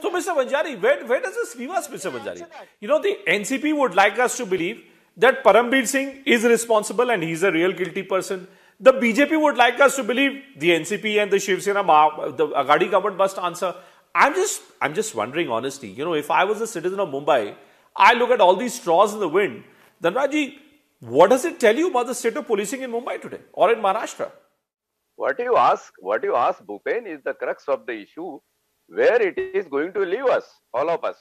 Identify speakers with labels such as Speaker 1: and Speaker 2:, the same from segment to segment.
Speaker 1: So, Mr. Manjari, where does this leave us, Mr. Manjari? You know, the NCP would like us to believe that Parambir Singh is responsible and he's a real guilty person. The BJP would like us to believe the NCP and the Shiv Sena, the Aghadi government must answer. I'm just wondering, honestly, you know, if I was a citizen of Mumbai, I look at all these straws in the wind. Dhanrajji, what does it tell you about the state of policing in Mumbai today or in Maharashtra?
Speaker 2: What you ask, Bhupen, is the crux of the issue, where it is going to leave us, all of us.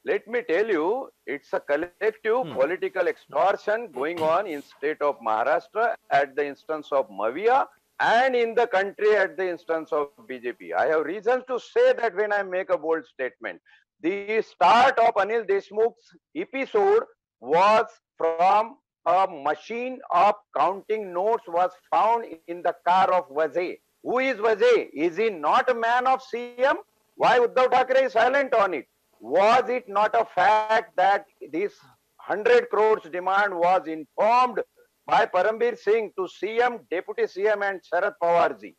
Speaker 2: Let me tell you, it's a collective political extortion going on in state of Maharashtra at the instance of Mavia and in the country at the instance of BJP. I have reasons to say that when I make a bold statement. The start of Anil Deshmukh's episode was from a machine of counting notes was found in the car of Vazay. Who is Vazay? Is he not a man of CM? Why Uddhav Thackeray is silent on it? Was it not a fact that this 100 crores demand was informed by Parambir Singh to CM, Deputy CM and Sharad Pawarji?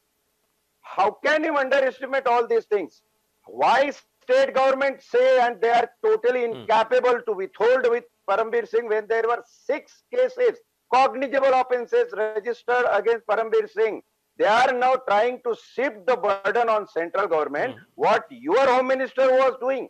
Speaker 2: How can you underestimate all these things? Why state government say and they are totally incapable to withhold with Parambir Singh when there were 6 cases, cognizable offences registered against Parambir Singh? They are now trying to shift the burden on central government, what your home minister was doing.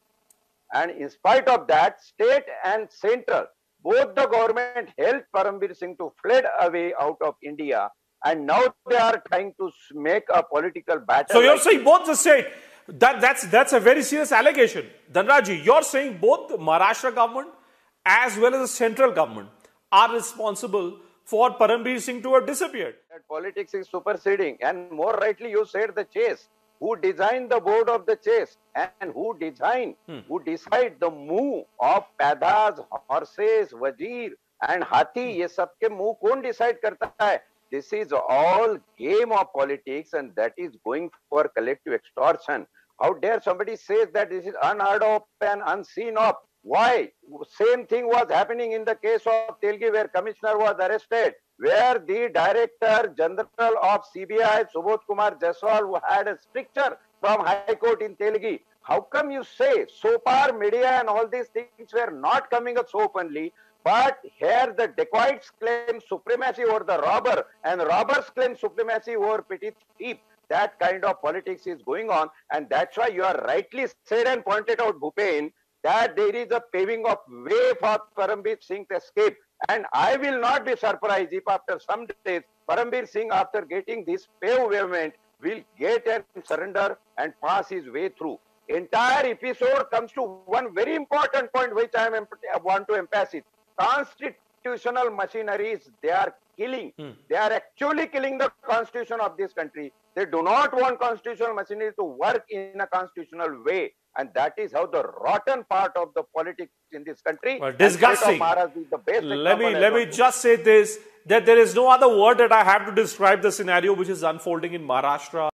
Speaker 2: And in spite of that, state and central, both the government helped Parambir Singh to fled away out of India. And now they are trying to make a political battle.
Speaker 1: So you're saying both the state, that's a very serious allegation. Dhanrajji, you're saying both the Maharashtra government as well as the central government are responsible for Parambir Singh to have disappeared.
Speaker 2: That politics is superseding, and more rightly you said the chase. Who designed the board of the chase and who decide the move of पैदाज, horses, वजीर and हाथी, ये सबके move कौन decide करता है? This is all game of politics and that is going for collective extortion. How dare somebody say that this is unheard of and unseen of? Why? Same thing was happening in the case of Telgi, where commissioner was arrested, where the director general of CBI, Subodh Kumar Jaiswal, who had a stricture from High Court in Telgi. How come you say so far media and all these things were not coming up so openly, but here the dacoits claim supremacy over the robber and robbers claim supremacy over petty thief? That kind of politics is going on, and that's why you are rightly said and pointed out, Bhupen, that there is a paving of way for Parambir Singh's escape. And I will not be surprised if after some days, Parambir Singh, after getting this pavement, will get and surrender and pass his way through. Entire episode comes to one very important point which I want to emphasize. Constitutional machineries, they are killing. They are actually killing the constitution of this country. They do not want constitutional machinery to work in a constitutional way. And that is how the rotten part of the politics in this country.
Speaker 1: Well, disgusting. Let me just say this, that there is no other word that I have to describe the scenario which is unfolding in Maharashtra.